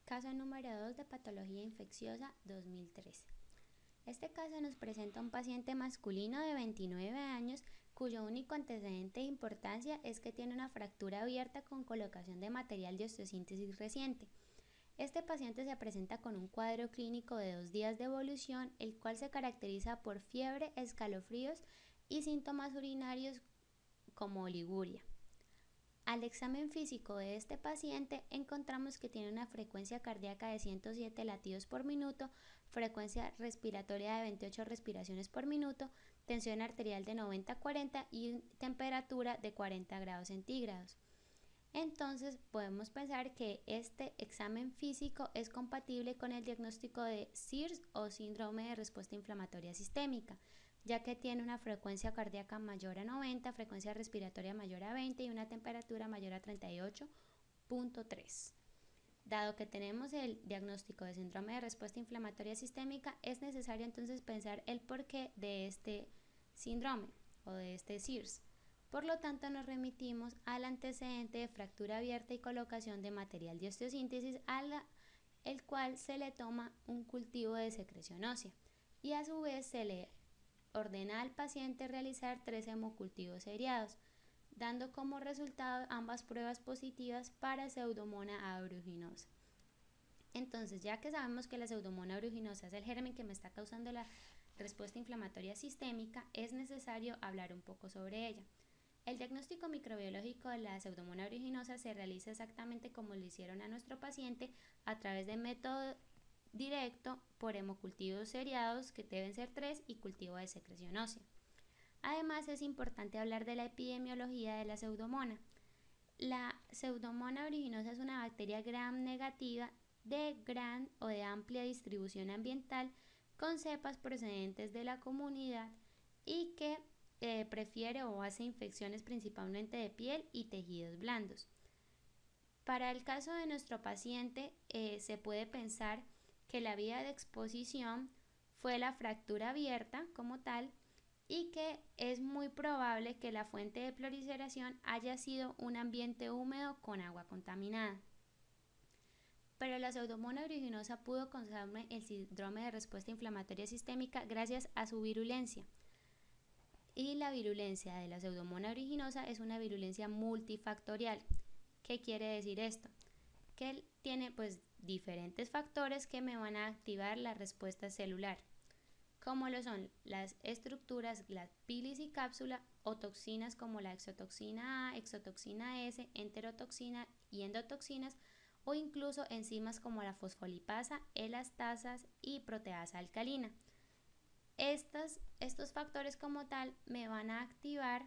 Caso número 2 de patología infecciosa 2013. Este caso nos presenta un paciente masculino de 29 años cuyo único antecedente de importancia es que tiene una fractura abierta con colocación de material de osteosíntesis reciente. Este paciente se presenta con un cuadro clínico de 2 días de evolución, el cual se caracteriza por fiebre, escalofríos y síntomas urinarios como oliguria. Al examen físico de este paciente encontramos que tiene una frecuencia cardíaca de 107 latidos por minuto, frecuencia respiratoria de 28 respiraciones por minuto, tensión arterial de 90-40 y temperatura de 40 grados centígrados. Entonces podemos pensar que este examen físico es compatible con el diagnóstico de SIRS o síndrome de respuesta inflamatoria sistémica, ya que tiene una frecuencia cardíaca mayor a 90, frecuencia respiratoria mayor a 20 y una temperatura mayor a 38.3. Dado que tenemos el diagnóstico de síndrome de respuesta inflamatoria sistémica, es necesario entonces pensar el porqué de este síndrome o de este SIRS. Por lo tanto, nos remitimos al antecedente de fractura abierta y colocación de material de osteosíntesis, el cual se le toma un cultivo de secreción ósea y a su vez se le ordena al paciente realizar 3 hemocultivos seriados, dando como resultado ambas pruebas positivas para Pseudomonas aeruginosa. Entonces, ya que sabemos que la Pseudomonas aeruginosa es el germen que me está causando la respuesta inflamatoria sistémica, es necesario hablar un poco sobre ella. El diagnóstico microbiológico de la Pseudomonas aeruginosa se realiza exactamente como lo hicieron a nuestro paciente a través de método directo por hemocultivos seriados, que deben ser 3, y cultivo de secreción ósea. Además, es importante hablar de la epidemiología de la Pseudomonas. La Pseudomonas aeruginosa es una bacteria gram negativa de gran o de amplia distribución ambiental con cepas procedentes de la comunidad y que prefiere o hace infecciones principalmente de piel y tejidos blandos. Para el caso de nuestro paciente, se puede pensar que la vía de exposición fue la fractura abierta como tal y que es muy probable que la fuente de proliferación haya sido un ambiente húmedo con agua contaminada. Pero la Pseudomonas aeruginosa pudo causarme el síndrome de respuesta inflamatoria sistémica gracias a su virulencia. Y la virulencia de la Pseudomonas aeruginosa es una virulencia multifactorial. ¿Qué quiere decir esto? Que tiene diferentes factores que me van a activar la respuesta celular, como lo son las estructuras, la bilis y cápsula, o toxinas como la exotoxina A, exotoxina S, enterotoxina y endotoxinas, o incluso enzimas como la fosfolipasa, elastasas y proteasa alcalina. Estos factores como tal me van a activar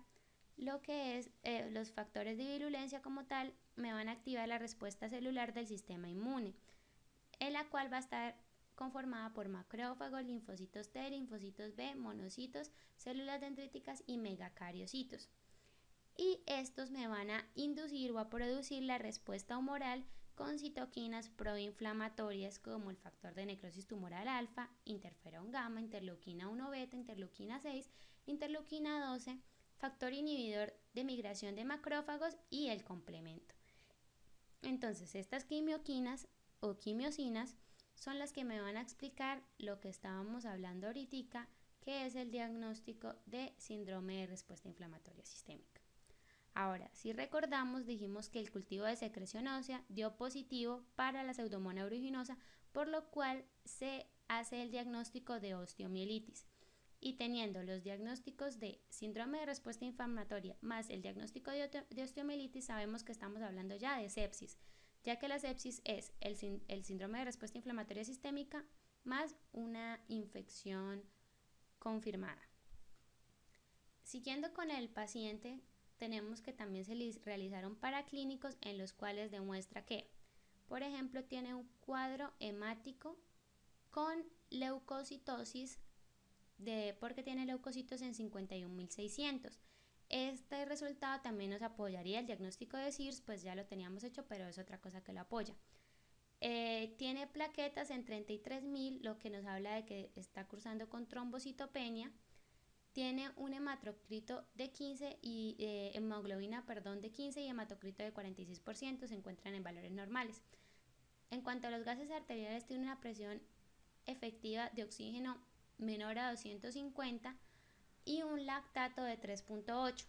lo que es los factores de virulencia como tal, me van a activar la respuesta celular del sistema inmune, en la cual va a estar conformada por macrófagos, linfocitos T, linfocitos B, monocitos, células dendríticas y megacariocitos. Y estos me van a inducir o a producir la respuesta humoral con citoquinas proinflamatorias como el factor de necrosis tumoral alfa, interferón gamma, interleuquina 1 beta, interleuquina 6, interleuquina 12, factor inhibidor de migración de macrófagos y el complemento. Entonces, estas quimioquinas o quimiosinas son las que me van a explicar lo que estábamos hablando ahorita, que es el diagnóstico de síndrome de respuesta inflamatoria sistémica. Ahora, si recordamos, dijimos que el cultivo de secreción ósea dio positivo para la Pseudomonas aeruginosa, por lo cual se hace el diagnóstico de osteomielitis. Y teniendo los diagnósticos de síndrome de respuesta inflamatoria más el diagnóstico de osteomielitis, sabemos que estamos hablando ya de sepsis, ya que la sepsis es el síndrome de respuesta inflamatoria sistémica más una infección confirmada. Siguiendo con el paciente, tenemos que también se realizaron paraclínicos en los cuales demuestra que, por ejemplo, tiene un cuadro hemático con leucocitosis porque tiene leucocitos en 51.600. Este resultado también nos apoyaría el diagnóstico de SIRS, pues ya lo teníamos hecho, pero es otra cosa que lo apoya. Tiene plaquetas en 33.000, lo que nos habla de que está cursando con trombocitopenia. Tiene un hematocrito de 15 y hemoglobina de 15 y hematocrito de 46%, se encuentran en valores normales. En cuanto a los gases arteriales, tiene una presión efectiva de oxígeno menor a 250 y un lactato de 3.8,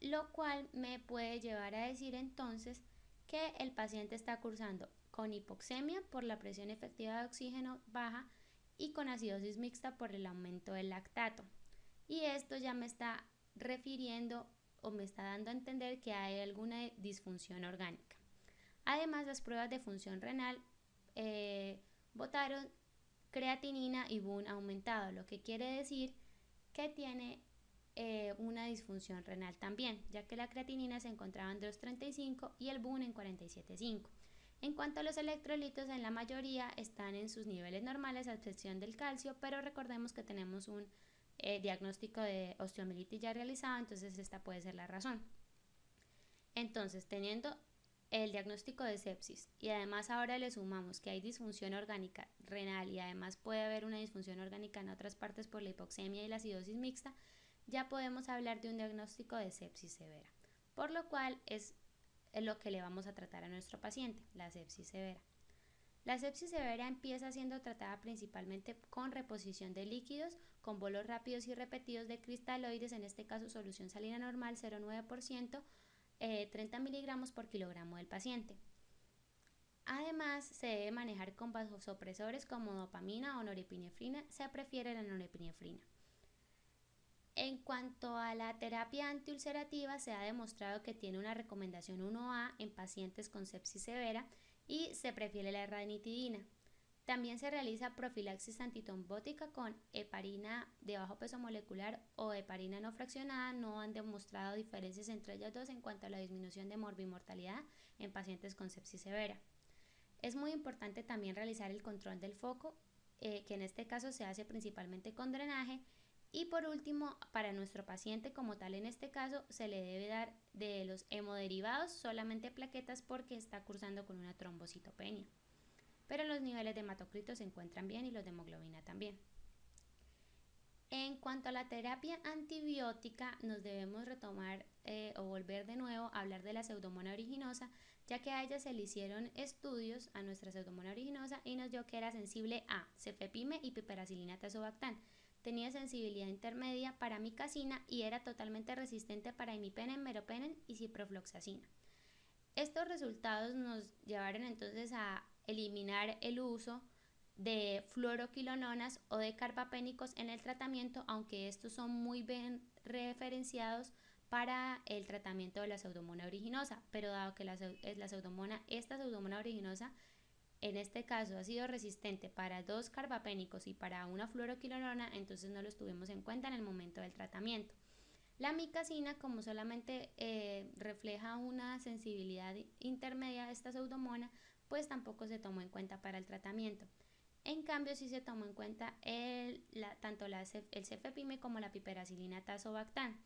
lo cual me puede llevar a decir entonces que el paciente está cursando con hipoxemia por la presión efectiva de oxígeno baja y con acidosis mixta por el aumento del lactato. Y esto ya me está refiriendo o me está dando a entender que hay alguna disfunción orgánica. Además, las pruebas de función renal botaron creatinina y BUN aumentado, lo que quiere decir que tiene una disfunción renal también, ya que la creatinina se encontraba en 2.35 y el BUN en 47.5. En cuanto a los electrolitos, en la mayoría están en sus niveles normales a excepción del calcio, pero recordemos que tenemos un diagnóstico de osteomielitis ya realizado, entonces esta puede ser la razón. Entonces, teniendo el diagnóstico de sepsis y además ahora le sumamos que hay disfunción orgánica renal y además puede haber una disfunción orgánica en otras partes por la hipoxemia y la acidosis mixta, ya podemos hablar de un diagnóstico de sepsis severa, por lo cual es lo que le vamos a tratar a nuestro paciente, la sepsis severa. La sepsis severa empieza siendo tratada principalmente con reposición de líquidos, con bolos rápidos y repetidos de cristaloides, en este caso solución salina normal 0,9%, 30 miligramos por kilogramo del paciente. Además, se debe manejar con vasopresores como dopamina o norepinefrina, se prefiere la norepinefrina. En cuanto a la terapia antiulcerativa, se ha demostrado que tiene una recomendación 1A en pacientes con sepsis severa y se prefiere la ranitidina. También se realiza profilaxis antitrombótica con heparina de bajo peso molecular o heparina no fraccionada. No han demostrado diferencias entre ellas dos en cuanto a la disminución de morbimortalidad en pacientes con sepsis severa. Es muy importante también realizar el control del foco, que en este caso se hace principalmente con drenaje. Y por último, para nuestro paciente como tal, en este caso, se le debe dar de los hemoderivados solamente plaquetas porque está cursando con una trombocitopenia. Pero los niveles de hematocrito se encuentran bien y los de hemoglobina también. En cuanto a la terapia antibiótica, nos debemos retomar o volver de nuevo a hablar de la Pseudomonas aeruginosa, ya que a ella se le hicieron estudios a nuestra Pseudomonas aeruginosa y nos dio que era sensible a cefepime y piperacilina tazobactam. Tenía sensibilidad intermedia para micacina y era totalmente resistente para imipenem, meropenem y ciprofloxacina. Estos resultados nos llevaron entonces a eliminar el uso de fluoroquilononas o de carbapénicos en el tratamiento, aunque estos son muy bien referenciados para el tratamiento de la Pseudomonas aeruginosa, pero dado que esta Pseudomonas aeruginosa en este caso ha sido resistente para 2 carbapénicos y para una fluoroquinolona, entonces no los tuvimos en cuenta en el momento del tratamiento. La micacina, como solamente refleja una sensibilidad intermedia a esta pseudomona, pues tampoco se tomó en cuenta para el tratamiento. En cambio, sí se tomó en cuenta tanto el cefepime como la piperacilina tazobactam.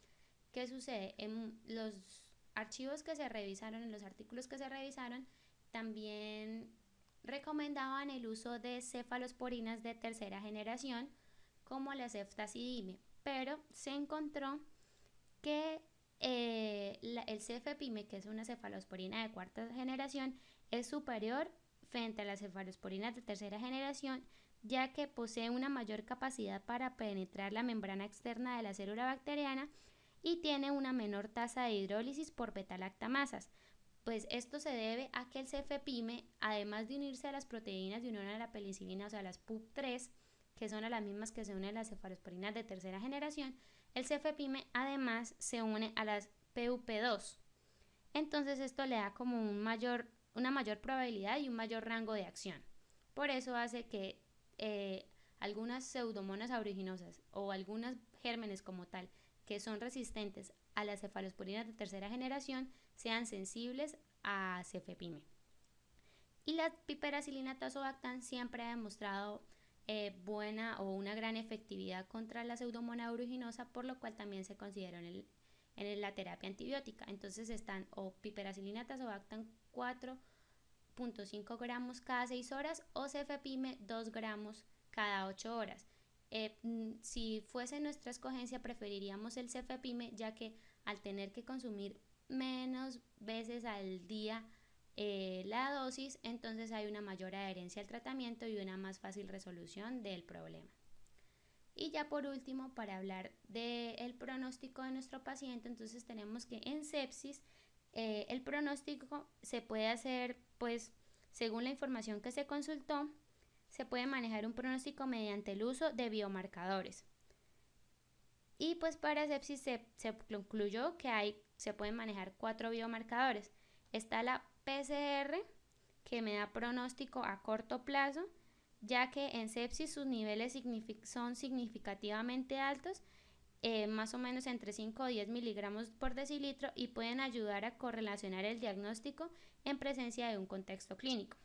¿Qué sucede? En los archivos que se revisaron, en los artículos que se revisaron, también recomendaban el uso de cefalosporinas de tercera generación como la ceftazidime, pero se encontró que el cefepime, que es una cefalosporina de cuarta generación, es superior frente a las cefalosporinas de tercera generación, ya que posee una mayor capacidad para penetrar la membrana externa de la célula bacteriana y tiene una menor tasa de hidrólisis por beta-lactamasas. Pues esto se debe a que el cefepime, además de unirse a las proteínas de unión a la penicilina, o sea, las PUB3, que son a las mismas que se unen a las cefalosporinas de tercera generación, el cefepime además se une a las PUP2. Entonces esto le da como una mayor probabilidad y un mayor rango de acción. Por eso hace que algunas pseudomonas aeruginosas o algunos gérmenes como tal que son resistentes a las cefalosporinas de tercera generación sean sensibles a cefepime. Y la piperacilina tazobactam siempre ha demostrado buena o una gran efectividad contra la Pseudomonas aeruginosa, por lo cual también se consideró en la terapia antibiótica. Entonces están o piperacilina tazobactam 4.5 gramos cada 6 horas o cefepime 2 gramos cada 8 horas. Si fuese nuestra escogencia, preferiríamos el cefepime, ya que al tener que consumir menos veces al día la dosis, entonces hay una mayor adherencia al tratamiento y una más fácil resolución del problema. Y ya por último, para hablar del pronóstico de nuestro paciente, entonces tenemos que en sepsis el pronóstico se puede hacer, pues, según la información que se consultó, se puede manejar un pronóstico mediante el uso de biomarcadores. Y pues para sepsis se concluyó que se pueden manejar 4 biomarcadores. Está la PCR, que me da pronóstico a corto plazo, ya que en sepsis sus niveles son significativamente altos, más o menos entre 5 o 10 miligramos por decilitro, y pueden ayudar a correlacionar el diagnóstico en presencia de un contexto clínico.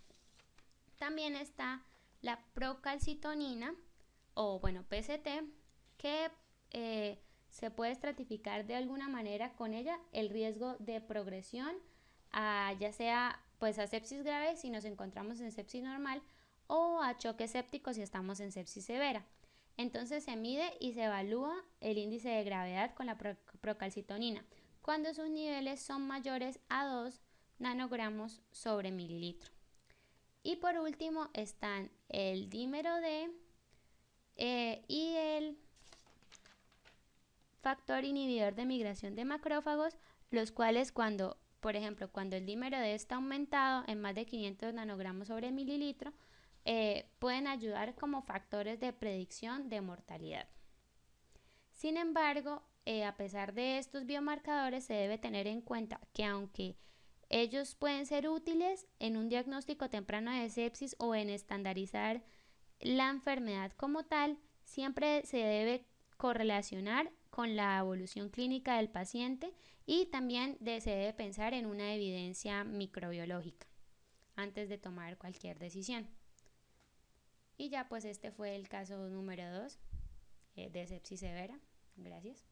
También está la procalcitonina, o bueno, PCT, que se puede estratificar de alguna manera con ella el riesgo de progresión ya sea pues a sepsis grave si nos encontramos en sepsis normal, o a choque séptico si estamos en sepsis severa. Entonces se mide y se evalúa el índice de gravedad con la procalcitonina cuando sus niveles son mayores a 2 nanogramos sobre mililitro. Y por último están el dímero D y el factor inhibidor de migración de macrófagos, los cuales por ejemplo, cuando el dímero D está aumentado en más de 500 nanogramos sobre mililitro, pueden ayudar como factores de predicción de mortalidad. Sin embargo, a pesar de estos biomarcadores, se debe tener en cuenta que aunque ellos pueden ser útiles en un diagnóstico temprano de sepsis o en estandarizar la enfermedad como tal, siempre se debe correlacionar con la evolución clínica del paciente, y también se debe pensar en una evidencia microbiológica antes de tomar cualquier decisión. Y ya pues este fue el caso número 2 de sepsis severa. Gracias.